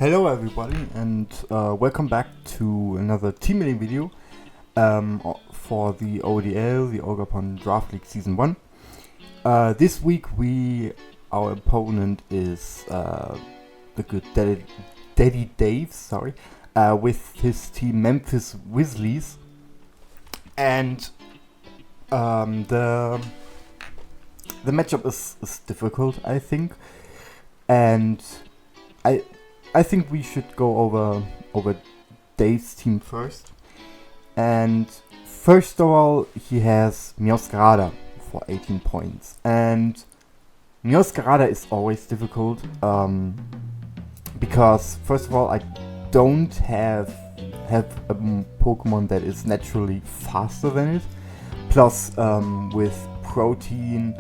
Hello everybody and welcome back to another team building video for the ODL, the Ogre Upon Draft League Season 1. This week our opponent is the good Daddydaves, with his team Memphis Grizzlies, and the matchup is difficult, I think, and I think we should go over Dave's team first. And first of all, he has Mioscarada for 18 points. And Mioscarada is always difficult because first of all, I don't have a Pokemon that is naturally faster than it. Plus, with Protein,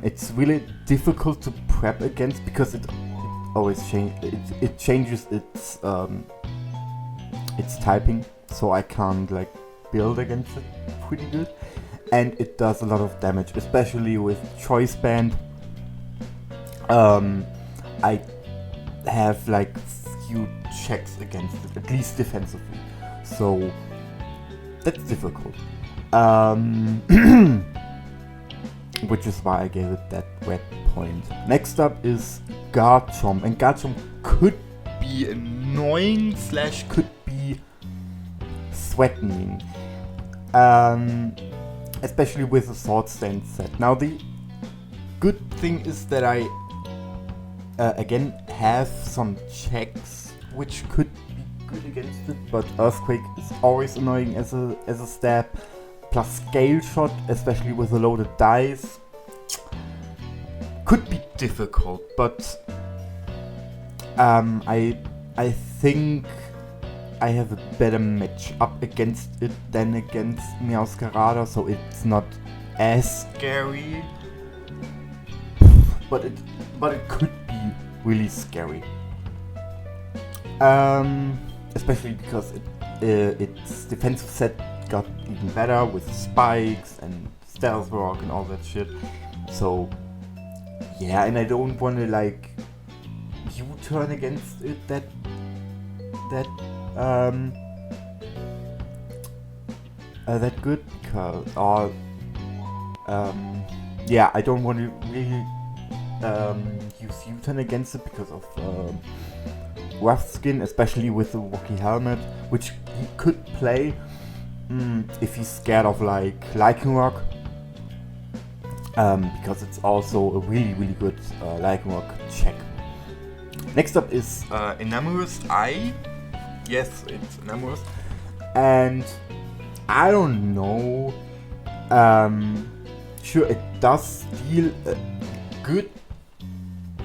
it's really difficult to prep against because it changes its typing, so I can't like build against it pretty good, and it does a lot of damage, especially with Choice Band. I have like few checks against it, at least defensively, so that's difficult. Which is why I gave it that red point. Next up is Garchomp, and Garchomp could be annoying / could be threatening, especially with the Sword Stand set. Now the good thing is that I again have some checks which could be good against it, but Earthquake is always annoying as a stab. Plus Scale Shot, especially with the loaded dice, could be difficult, but I think I have a better match up against it than against Mioscarada, so it's not as scary, but it could be really scary, especially because its defensive set got even better with spikes and stealth rock and all that shit. So yeah, and I don't want to like U-turn against it that good, because yeah, I don't want to really use U-turn against it because of Rough Skin, especially with the Rocky Helmet, which he could play if he's scared of like Lycanroc, because it's also a really good Lycanroc check. Next up is Enamorous Eye. Yes, it's Enamorous, and I don't know. Sure, it does deal a good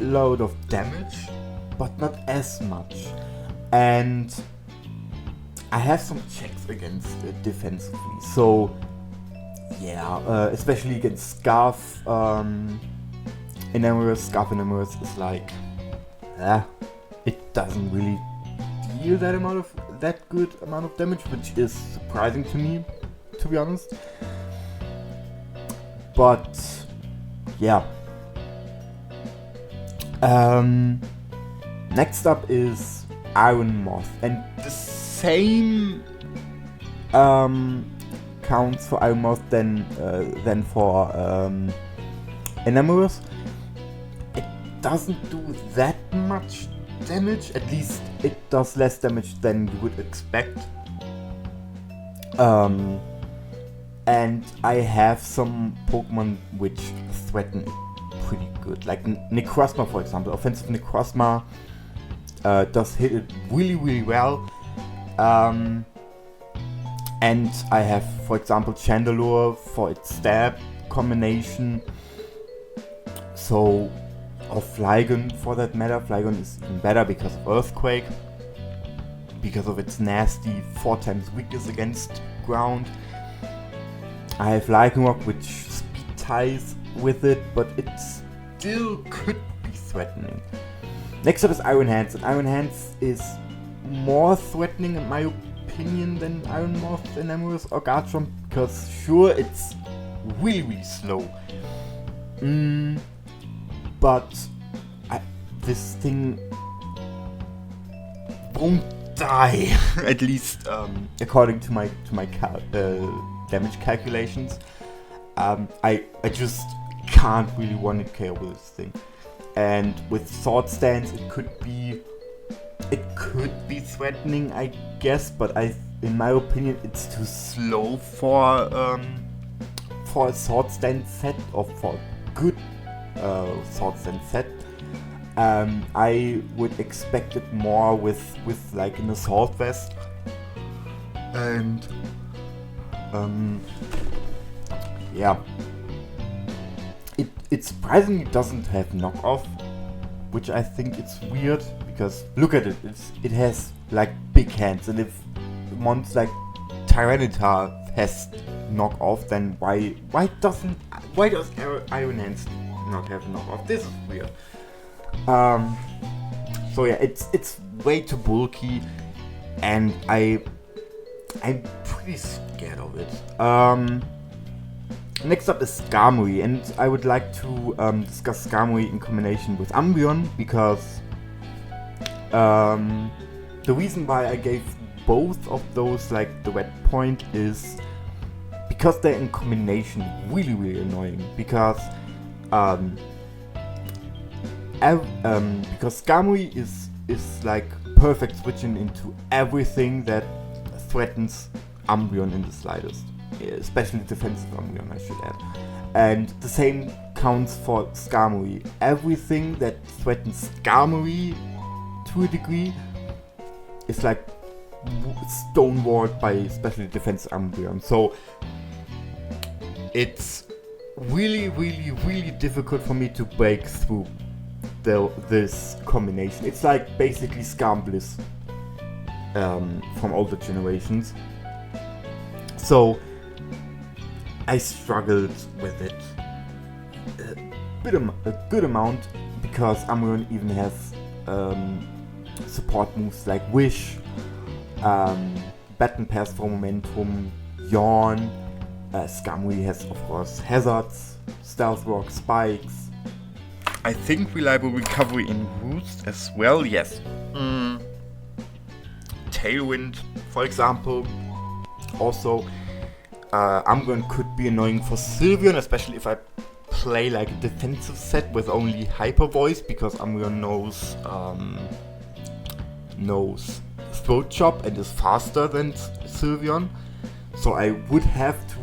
load of damage, but not as much, and I have some checks against it defensively, so yeah, especially against Scarf. Enamorous is like, it doesn't really deal that good amount of damage, which is surprising to me, to be honest. But yeah. Next up is Iron Moth, and the same counts for Iron Moth than for Enamorous. It doesn't do that much damage, at least it does less damage than you would expect. And I have some Pokemon which threaten it pretty good, like Necrozma, for example. Offensive Necrozma does hit it really well. And I have, for example, Chandelure for its stab combination. So, or Flygon for that matter. Flygon is even better because of Earthquake, because of its nasty 4 times weakness against ground. I have Lycanroc, which speed ties with it, but it still could be threatening. Next up is Iron Hands, and Iron Hands is more threatening in my opinion than Iron Moth, Enamorous, or Garchomp, because sure, it's really slow. But this thing won't die. At least according to my damage calculations. I just can't really 1-hit KO with this thing. And with Sword Stance, it could be threatening, I guess, but in my opinion, it's too slow for a Sword Stance set, or for a good Sword Stance set. I would expect it more with like an Assault Vest, and yeah. It surprisingly doesn't have knockoff, which I think it's weird, because look at it, it has like big hands, and if monsters like Tyranitar has knockoff, then why does Iron Hands not have knockoff? This is weird. So yeah, it's way too bulky, and I'm pretty scared of it. Next up is Skarmory, and I would like to discuss Skarmory in combination with Umbreon, because the reason why I gave both of those like the red point is because they're in combination really annoying, because Skarmory is like perfect switching into everything that threatens Umbreon in the slightest. Especially defensive Umbreon, I should add. And the same counts for Skarmory. Everything that threatens Skarmory to a degree is like stonewalled by especially defensive Umbreon. So it's really difficult for me to break through this combination. It's like basically Skarmbliss from older generations. So I struggled with it a good amount, because Umbreon even has support moves like Wish, Baton Pass for Momentum, Yawn. Skarmory has, of course, Hazards, Stealth Rock, Spikes. I think Reliable Recovery in Roost as well, yes. Tailwind, for example. Also, Umbreon could be annoying for Sylveon, especially if I play like a defensive set with only Hyper Voice, because Umbreon knows Throat Chop and is faster than Sylveon. So I would have to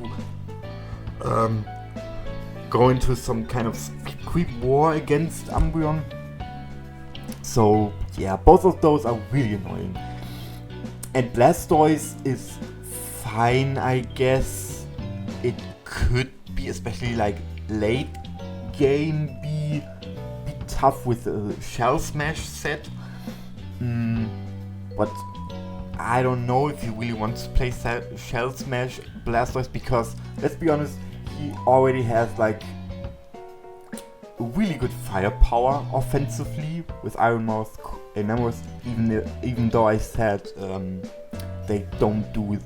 go into some kind of quick war against Umbreon. So yeah, both of those are really annoying. And Blastoise is fine, I guess. It could be, especially like late game, be tough with a Shell Smash set. But I don't know if he really wants to play Shell Smash Blastoise, because let's be honest, he already has like really good firepower offensively with Iron Mouth and Memories, even though I said they don't do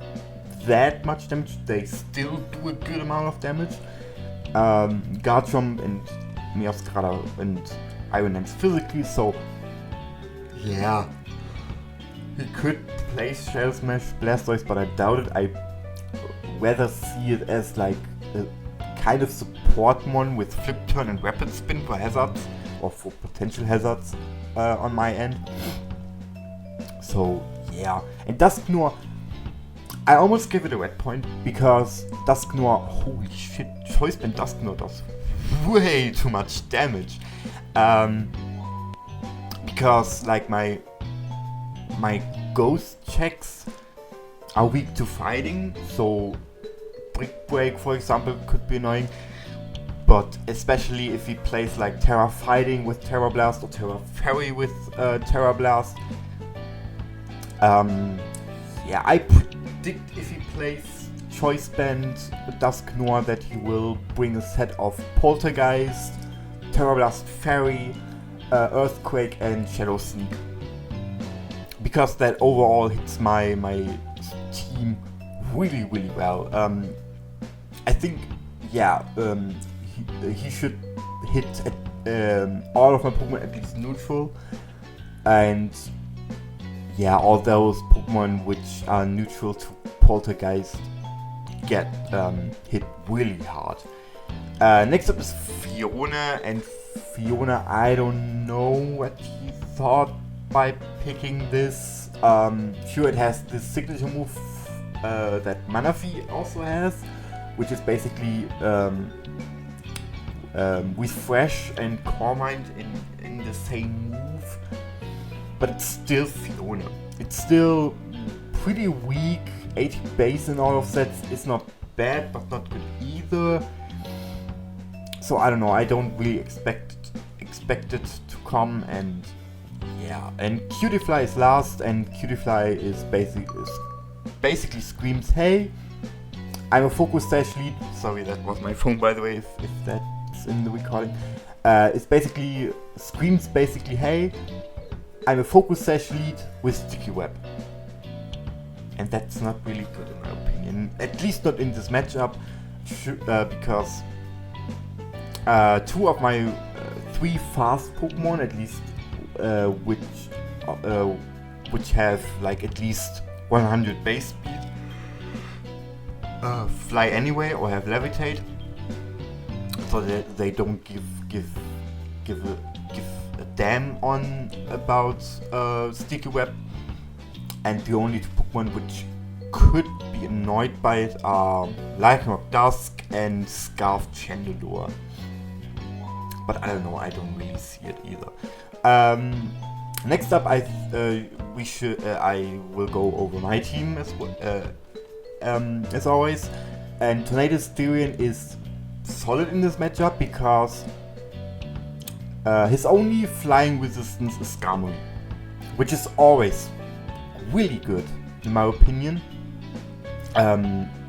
that much damage, they still do a good amount of damage. Garchomp and Meowscarada and Iron Hands physically, so yeah, he could play Shell Smash Blastoise, but I doubt it. I rather see it as like a kind of support mon with Flip Turn and Rapid Spin for hazards, or for potential hazards on my end. So yeah, and Dusknoir, I almost give it a red point, because Dusknoir, holy shit, Choice Band Dusknoir does way too much damage. Because like my ghost checks are weak to fighting, so Brick Break, for example, could be annoying. But especially if he plays like Terra Fighting with Terra Blast or Terra Fairy with Terra Blast. Yeah, I predict if he plays Choice Band Dusknoir that he will bring a set of Poltergeist, Terra Blast Fairy, Earthquake and Shadow Sneak. Because that overall hits my team really well. I think, yeah, he should hit all of my Pokemon at least neutral, and yeah, all those Pokemon which are neutral to Poltergeist get hit really hard. Next up is Fiona, and Fiona, I don't know what he thought by picking this. Sure, it has this signature move that Manaphy also has, which is basically Refresh and Core Mind in the same move, but it's still Fiona. It's still pretty weak. 80 base in all of sets is not bad, but not good either. So I don't know. I don't really expect it to come, and yeah. And Cutifly is last, and Cutifly is basically screams, "Hey, I'm a focus dash lead." Sorry, that was my phone, by the way. If that's in the recording, it basically screams, "Hey, I'm a focus dash lead with sticky web." And that's not really good in my opinion. At least not in this matchup, because two of my three fast Pokemon, at least, which have like at least 100 base speed, fly anyway or have levitate, so that they don't give a damn on about sticky web. And the only two Pokemon which could be annoyed by it are Lycanroc Dusk and Scarf Chandelure. But I don't know, I don't really see it either. Next up, I will go over my team as always. And Tornado Styrian is solid in this matchup because his only flying resistance is Skarmory, which is always really good in my opinion,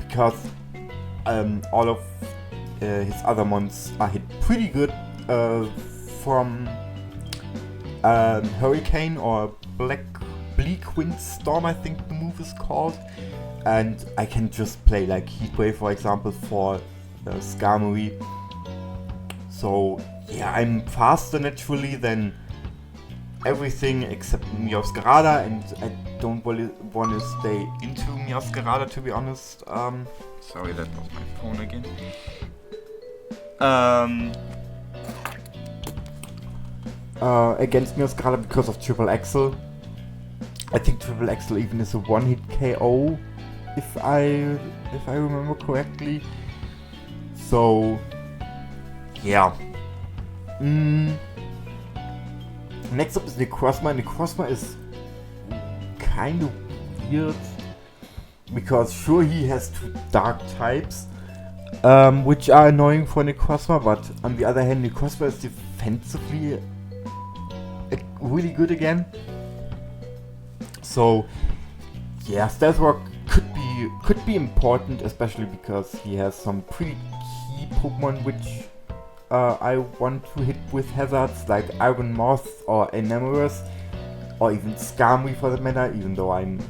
because all of his other mons are hit pretty good from Hurricane or Bleak Windstorm, I think the move is called, and I can just play like Heatwave, for example, for Skarmory. So yeah, I'm faster naturally than everything except Meowscarada, and I don't want to stay into Meowscarada, to be honest. Sorry, that was my phone again. Against Meowscarada because of Triple Axel. I think Triple Axel even is a one-hit KO, if I remember correctly. So yeah. Next up is Necrozma. Necrozma is kind of weird because sure, he has two dark types, which are annoying for Necrozma, but on the other hand, Necrozma is defensively really good again. So yeah, Stealth Rock could be important, especially because he has some pretty key Pokemon which I want to hit with hazards, like Iron Moth or Enamorous, or even Skarmory for that matter, even though I'm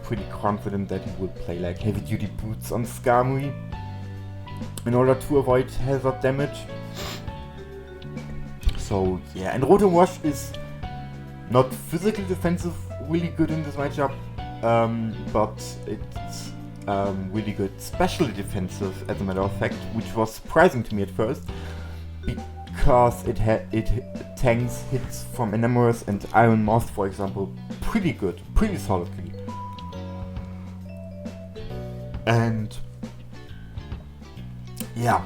pretty confident that he will play like heavy duty boots on Skarmory in order to avoid hazard damage. So yeah, and Rotom Wash is not physically defensive really good in this matchup, but it's really good specially defensive, as a matter of fact, which was surprising to me at first, because it tanks hits from Enamorous and Iron Moth, for example, pretty solidly. And yeah,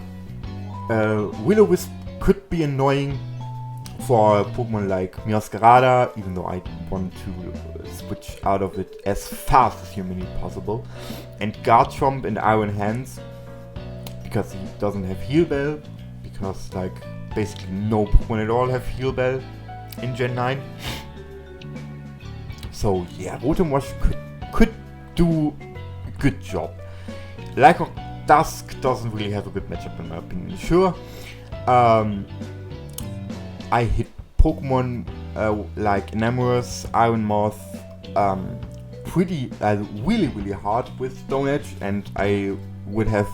Will-O-Wisp could be annoying for Pokemon like Meowscarada, even though I want to switch out of it as fast as humanly possible. And Garchomp and Iron Hands, because he doesn't have Heal Bell, because like basically no Pokemon at all have Heal Bell in Gen 9. So yeah, Rotom Wash could do a good job. Lycanroc Dusk doesn't really have a good matchup in my opinion. Sure, I hit Pokemon like Enamorous, Iron Moth really hard with Stone Edge, and I would have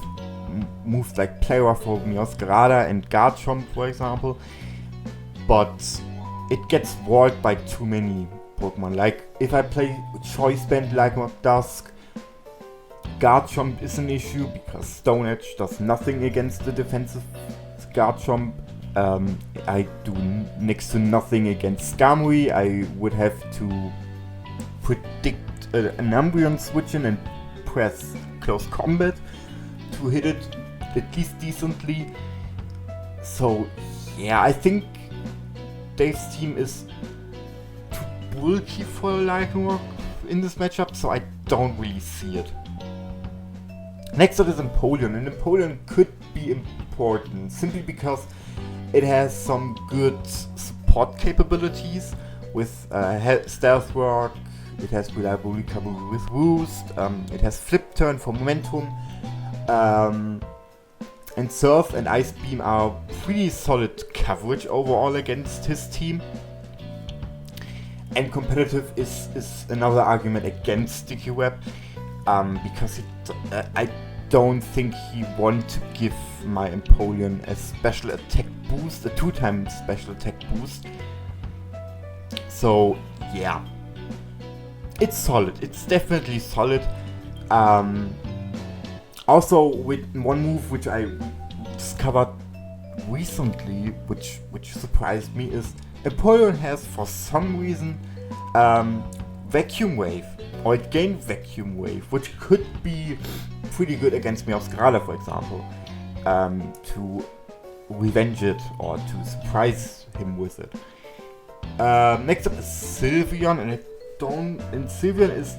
moves like Play Rough for Meowscarada and Garchomp, for example, but it gets walled by too many Pokemon. Like, if I play Choice Band like Dusk, Garchomp is an issue because Stone Edge does nothing against the defensive Garchomp. I do next to nothing against Skarmory. I would have to predict an Umbreon switch in and press close combat to hit it at least decently. So yeah, I think Dave's team is too bulky for Lycanroc in this matchup, so I don't really see it. Next up is Empoleon, and Empoleon could be important simply because it has some good support capabilities with Stealth Rock, it has Reliable Recovery with Roost, it has Flip Turn for momentum, and Surf and Ice Beam are pretty solid coverage overall against his team. And competitive is another argument against Sticky Web, because I don't think he want to give my Empoleon a special attack boost, a 2-time special attack boost. So yeah, it's solid. It's definitely solid. Also, with one move which I discovered recently, which surprised me, is Empoleon has for some reason Vacuum Wave, or it gained Vacuum Wave, which could be pretty good against Meowscarada, for example, to revenge it or to surprise him with it. Next up is Sylveon, and Sylveon is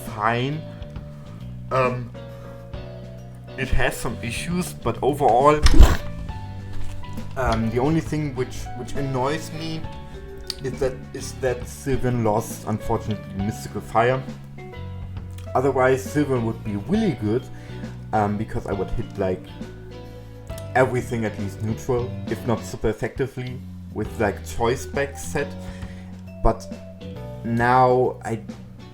fine. It has some issues, but overall, the only thing which annoys me is that Sylveon lost, unfortunately, Mystical Fire. Otherwise, Sylveon would be really good, because I would hit like everything at least neutral, if not super effectively, with like Choice Back set. But now I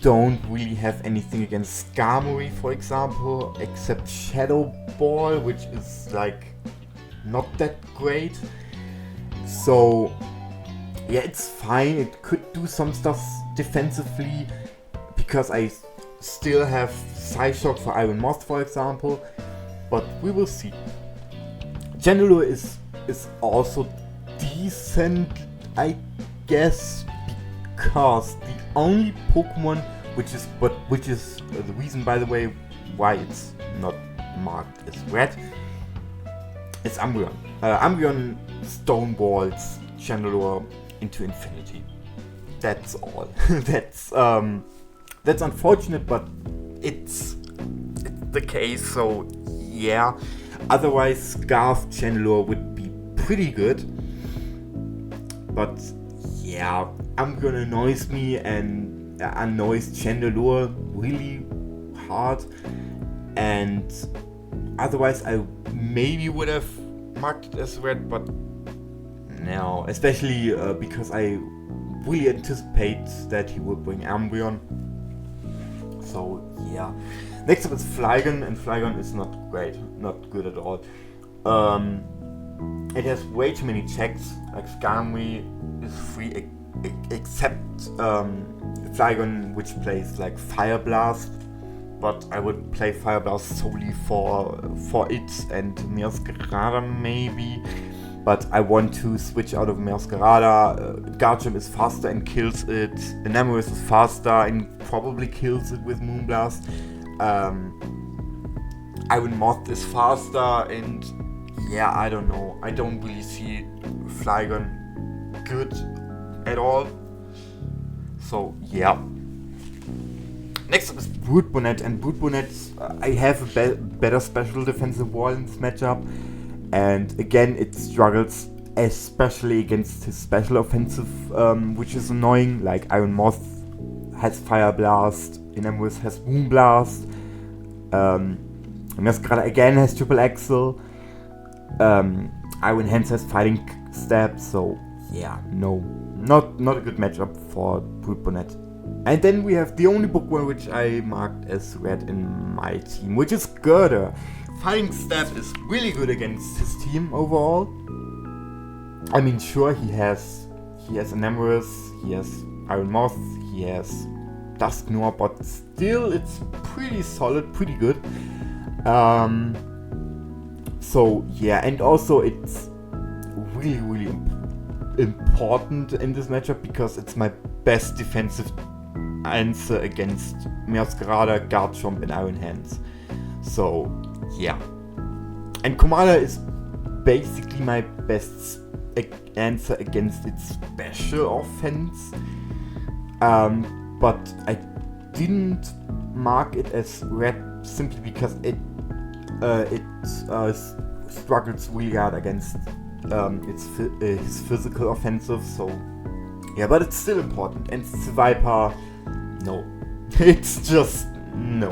don't really have anything against Skarmory, for example, except Shadow Ball, which is like not that great. So yeah, it's fine. It could do some stuff defensively because I still have Psyshock for Iron Moth, for example, but we will see. General is also decent, I guess, because the only Pokemon which is the reason, by the way, why it's not marked as red, is Umbreon. Umbreon Stoneballs Chandelure into infinity. That's all. That's unfortunate, but it's the case. So yeah. Otherwise, Scarf Chandelure would be pretty good. But yeah, Umbreon annoys me and annoys Chandelure really hard. And otherwise, I maybe would have marked it as red, but no. Especially because I really anticipate that he would bring Umbreon. So yeah. Next up is Flygon, and Flygon is not great, not good at all. It has way too many checks. Like Skarmory is free except Flygon, which plays like Fire Blast. But I would play Fire Blast solely for it and Meowscarada maybe. But I want to switch out of Meowscarada. Garchomp is faster and kills it. Enamorus is faster and probably kills it with Moonblast. Iron Moth is faster, and yeah, I don't know. I don't really see Flygon good at all. So yeah. Next up is Brute Bonnet, and Brute Bonnet, I have a better special defensive wall in this matchup, and again it struggles, especially against his special offensive, which is annoying. Like Iron Moth has Fire Blast, Enamorus has Moonblast, Meowscarada again has Triple Axle, Iron Hands has Fighting Stab, so yeah, no, not a good matchup for Brute Bonnet. And then we have the only Pokemon which I marked as red in my team, which is Gurder. Fighting Stab is really good against his team overall. I mean, sure, he has Enamorus, he has Iron Moth, he has Dusknoir, but still it's pretty solid, pretty good. So yeah, and also it's really important in this matchup because it's my best defensive answer against Meowscarada, Garchomp, and Iron Hands. So yeah, and Komala is basically my best answer against its special offense, but I didn't mark it as red simply because it struggles really hard against his physical offensive. So yeah, but it's still important. And Viper, no, it's just no.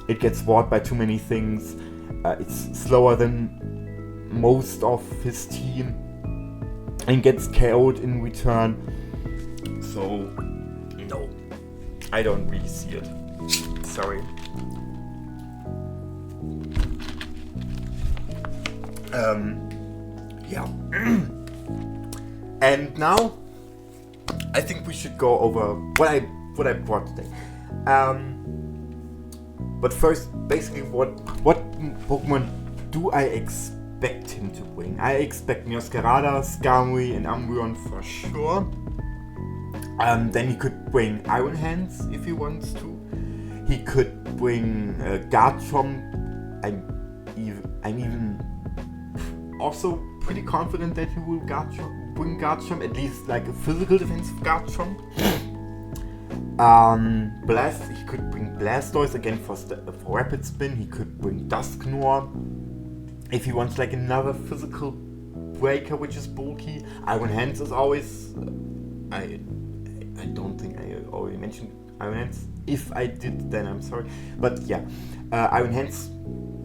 It gets warped by too many things. It's slower than most of his team and gets KO'd in return. So no, I don't really see it. Sorry. Yeah. And now I think we should go over what I brought today. But first, basically, what Pokemon do I expect him to bring? I expect Meowscarada, Skarmory, and Umbreon for sure. Then he could bring Iron Hands if he wants to. He could bring Garchomp. I'm even also pretty confident that he will bring Garchomp, at least like a physical defensive Garchomp. He could bring Blastoise again for Rapid Spin. He could bring Dusknoir if he wants like another physical breaker which is bulky. Iron Hands is always I don't think I already mentioned Iron Hands. If I did, then I'm sorry. But yeah, Iron Hands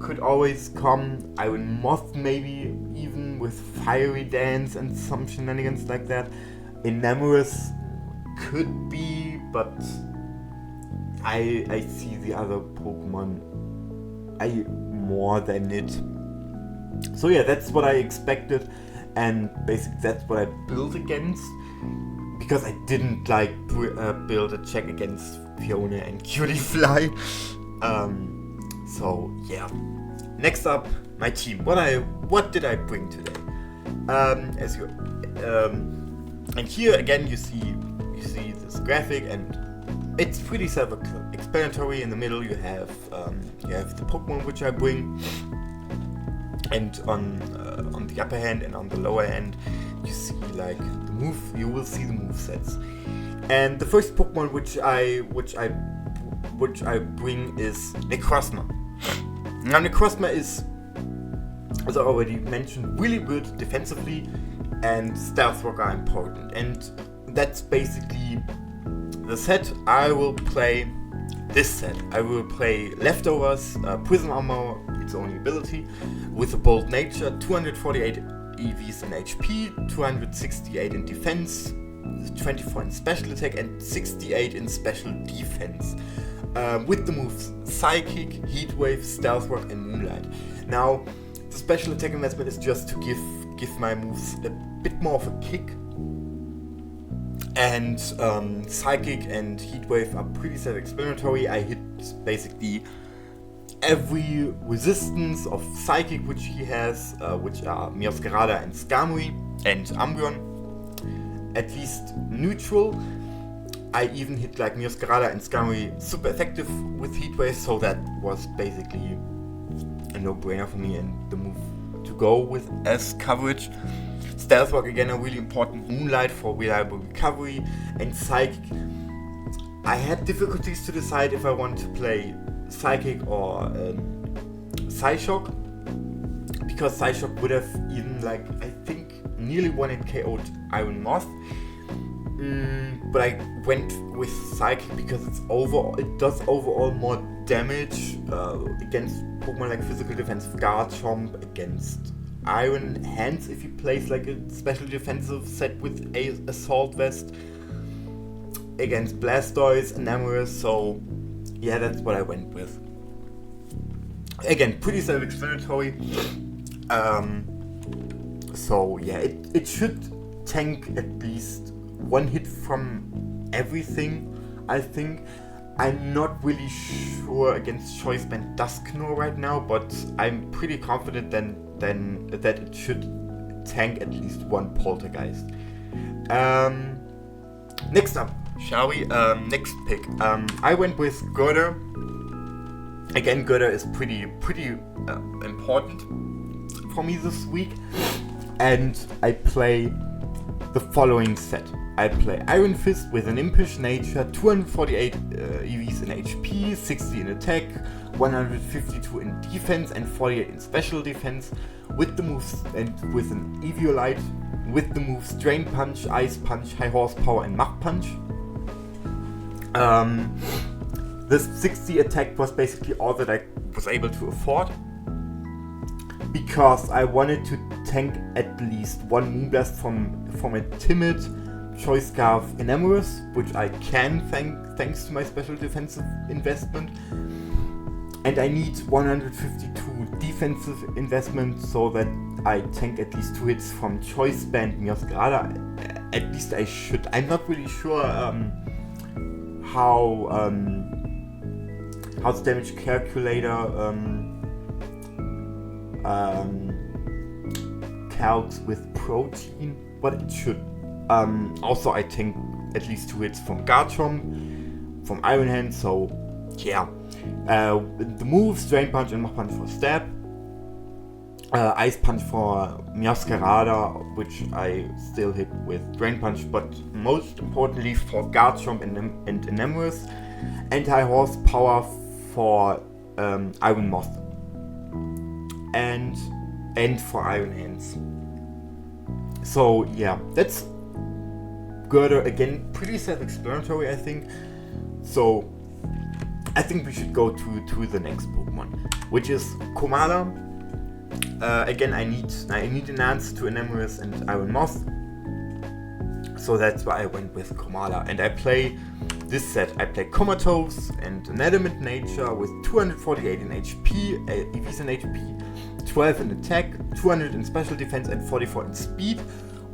could always come. Iron Moth maybe even with Fiery Dance and some shenanigans like that. Enamorous could be, but I see the other Pokemon more than it. So yeah, that's what I expected, and basically that's what I built against, because I didn't like build a check against Fiona and Cutie-Fly. So yeah. Next up, my team. What did I bring today? And here again you see this graphic, and it's pretty self-explanatory. In the middle you have the Pokemon which I bring, and on the upper hand and on the lower hand you see like the move. You will see the move sets. And the first Pokemon which I bring is Necrozma. Now Necrozma is, as I already mentioned, really good defensively, and Stealth Rock are important. And that's basically the set. I will play this set. I will play Leftovers, Prism Armor, its only ability, with a Bold Nature, 248 EVs in HP, 268 in defense, 24 in special attack, and 68 in special defense. With the moves Psychic, Heatwave, Stealth Rock, and Moonlight. Now, the special attack investment is just to give my moves a bit more of a kick. And Psychic and Heatwave are pretty self-explanatory. I hit basically every resistance of Psychic which he has, which are Meowscarada and Skarmory and Umbreon, at least neutral. I even hit like Meowscarada and Skarmory super effective with Heatwave, so that was basically a no-brainer for me and the move to go with as coverage. Stealth Rock again, a really important. Moonlight for reliable recovery, and Psychic. I had difficulties to decide if I want to play Psychic or Psyshock, because Psyshock would have even like I think nearly one-hit KO'd Iron Moth. But I went with Psychic because it does overall more damage against Pokemon like physical defense Garchomp, against Iron Hands if he plays like a special defensive set with a Assault Vest, against Blastoise, Enamorous. So yeah, that's what I went with. Again, pretty self-explanatory. So yeah, it should tank at least one hit from everything, I think. I'm not really sure against Choice Band Dusknoir right now, but I'm pretty confident then that it should tank at least one Poltergeist. Next up, shall we? Next pick. I went with Götter. Again, Götter is pretty important for me this week, and I play the following set. I play Iron Fist with an Impish Nature, 248 EVs in HP, 60 in attack, 152 in defense, and 48 in special defense, with the moves and with an Eviolite, with the moves Drain Punch, Ice Punch, High Horsepower, and Mach Punch. This 60 attack was basically all that I was able to afford, because I wanted to tank at least one Moonblast from a timid Choice Scarf Enamorous, which I can thanks to my special defensive investment, and I need 152 defensive investment so that I tank at least 2 hits from Choice Band Miosgrada. At least I should. I'm not really sure how the damage calculator calcs with protein, but it should. Also, I tank at least 2 hits from Garchomp, from Iron Hand, so yeah. The moves, Drain Punch and Mach Punch for stab, Ice Punch for Miosgrada, which I still hit with Drain Punch, but most importantly for Garchomp and Enamorous, and High Horsepower for Iron Moth and for Iron Hands. So yeah, that's Götter. Again, pretty self-explanatory, I think. So I think we should go to the next Pokemon, which is Komala. Again, I need an answer to Enamorous and Iron Moth, so that's why I went with Komala. And I play this set. I play Comatose and an Adamant Nature with 248 in HP, EVs in HP, 12 in attack, 200 in special defense, and 44 in speed,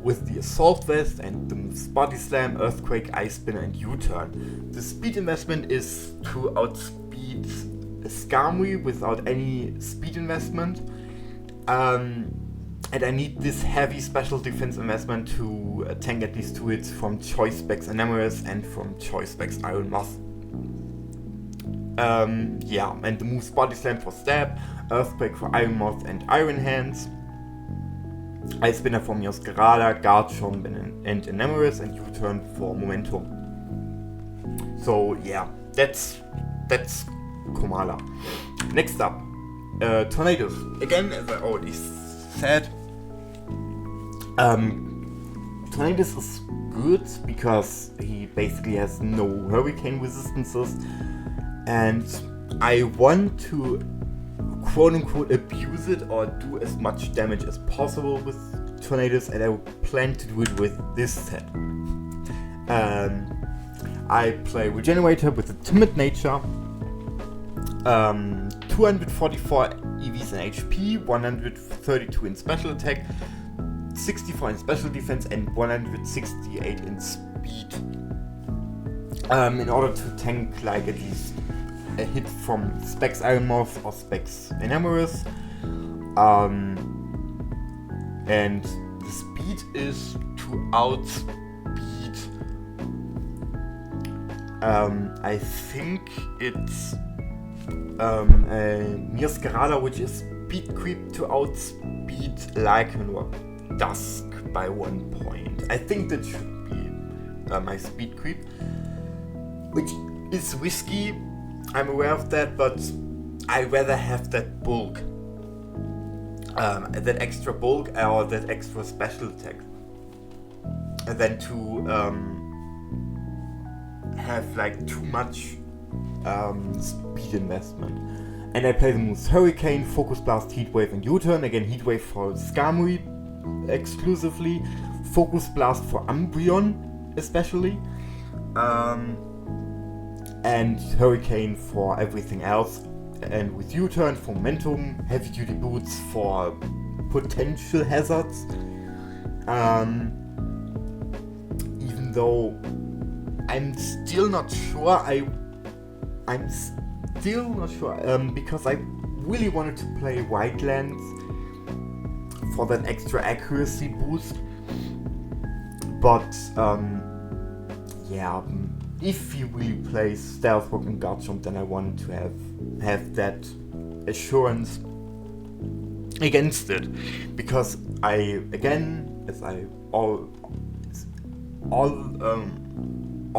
with the Assault Vest and the moves Body Slam, Earthquake, Ice Spinner, and U-Turn. The speed investment is to outspeed Skarmory without any speed investment. And I need this heavy special defense investment to tank at least 2 hits from Choice Specs Enamorous and from Choice Specs Iron Moth. Yeah, and the moves Body Slam for stab, Earthquake for Iron Moth and Iron Hands, Ice Spinner for Miosgrada, Garchomp and Enamorous, and U-Turn for Momentum. So yeah, that's Komala. Next up, Tornadus. Again, as I already said, Tornadus is good because he basically has no hurricane resistances, and I want to quote-unquote abuse it or do as much damage as possible with Tornadus, and I plan to do it with this set. I play Regenerator with a Timid Nature, 244 EVs in HP, 132 in special attack, 64 in special defense, and 168 in speed. In order to tank like at least a hit from Specs Iron Moth or Specs Enamorous. And the speed is to outspeed. I think it's Miosgrada, which is speed creep to outspeed Lycanroc Dusk by 1 point. I think that should be my speed creep, which is risky. I'm aware of that, but I'd rather have that bulk, that extra bulk or that extra special attack, than to have like too much speed investment. And I play the moves Hurricane, Focus Blast, Heat Wave, and U-Turn. Again, Heat Wave for Skarmory exclusively, Focus Blast for Umbreon especially, and Hurricane for everything else. And with U-Turn for Momentum, Heavy Duty Boots for potential hazards. Even though I'm still not sure. I'm still not sure because I really wanted to play Wildlands for that extra accuracy boost. But yeah, if he really plays Stealth Rock and Guard Jump, then I wanted to have that assurance against it, because I, again, as I all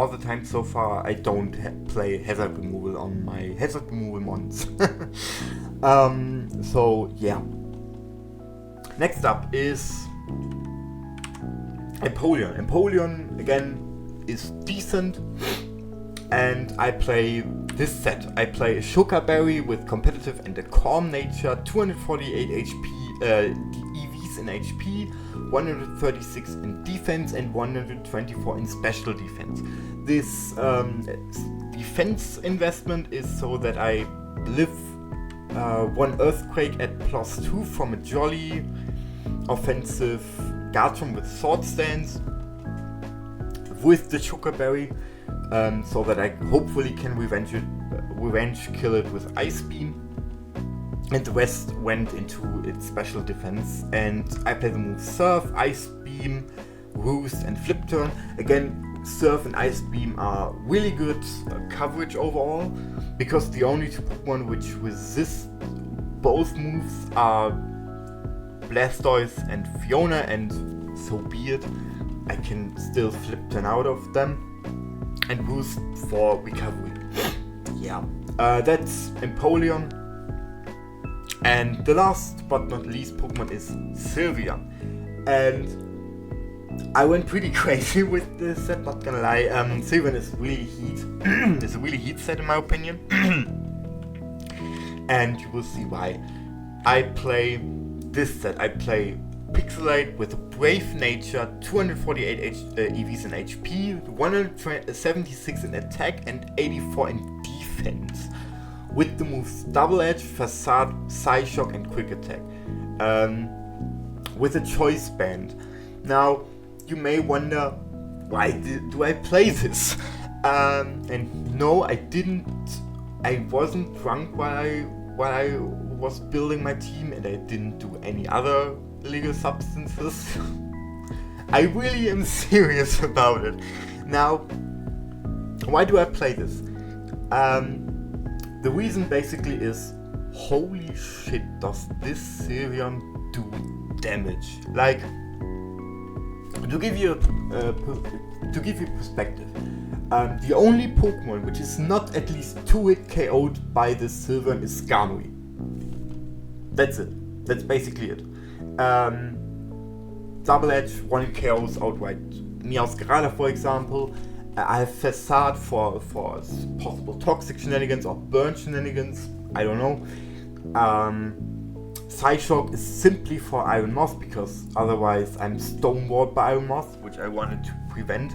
the time so far, I don't play hazard removal on my hazard removal mons. So yeah. Next up is Empoleon. Empoleon again is decent, and I play this set. I play a Sugar Berry with competitive and a calm nature, 248 HP EVs in HP, 136 in defense, and 124 in special defense. This defense investment is so that I live one Earthquake at +2 from a jolly offensive Guardian with Sword Stance with the Sugar Berry, so that I hopefully can revenge kill it with Ice Beam. And the rest went into its special defense, and I play the moves Surf, Ice Beam, Roost, and Flip Turn. Again, Surf and Ice Beam are really good coverage overall, because the only two Pokemon which resist both moves are Blastoise and Fiona, and so be it. I can still Flip Turn out of them, and Roost for recovery. Yeah, that's Empoleon. And the last but not least Pokemon is Sylveon. And I went pretty crazy with this set, not gonna lie. Sylveon is really heat. It's a really heat set in my opinion. And you will see why. I play this set. I play Pixelate with a Brave Nature, 248 EVs in HP, 176 in attack, and 84 in defense, with the moves Double Edge, Facade, Psyshock, and Quick Attack, with a Choice Band. Now, you may wonder, why do I play this? And no, I didn't. I wasn't drunk while I was building my team, and I didn't do any other illegal substances. I really am serious about it. Now, why do I play this? The reason basically is, holy shit, does this Sylveon do damage? Like, to give you perspective, the only Pokemon which is not at least 2-hit KO'd by this Sylveon is Skarmory. That's it. That's basically it. Double Edge, 1-hit KOs outright Meowscarada, for example. I have Facade for possible toxic shenanigans or burn shenanigans, I don't know. Psyshock is simply for Iron Moth, because otherwise I'm stonewalled by Iron Moth, which I wanted to prevent.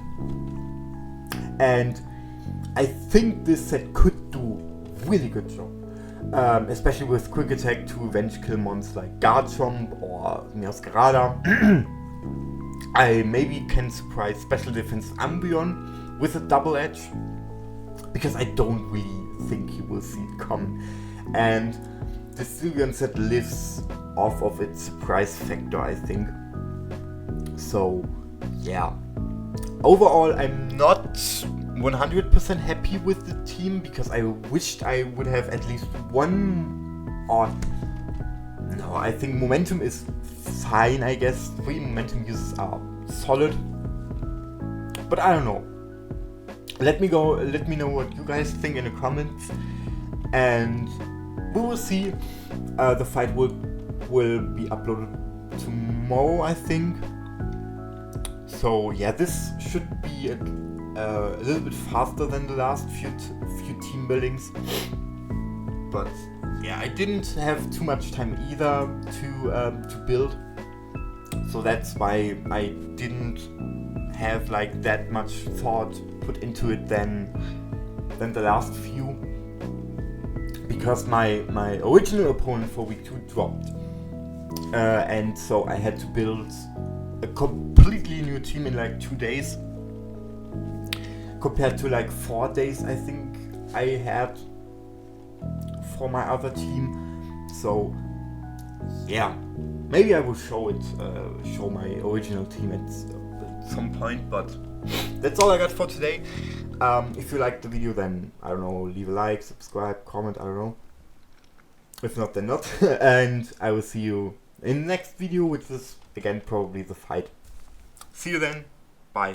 And I think this set could do really good job, especially with Quick Attack to revenge kill monsters like Garchomp or Meowscarada. I maybe can surprise Special Defense Umbreon with a Double Edge, because I don't really think he will see it coming. And the Sylveon set lives off of its surprise factor, I think. So, yeah. Overall, I'm not 100% happy with the team, because I wished I would have at least one, or no, I think Momentum is fine, I guess. 3 Momentum uses are solid. But I don't know. Let me know what you guys think in the comments, and we will see. The fight will be uploaded tomorrow, I think. So yeah, this should be a little bit faster than the last few team buildings. But yeah, I didn't have too much time either to build, so that's why I didn't have like that much thought put into it than the last few, because my original opponent for week 2 dropped, and so I had to build a completely new team in like 2 days, compared to like 4 days I think I had for my other team. So yeah, maybe I will show it, show my original team at some point, but that's all I got for today. If you liked the video, then I don't know, leave a like, subscribe, comment, I don't know. If not, then not. And I will see you in the next video, which is again probably the fight. See you then. Bye.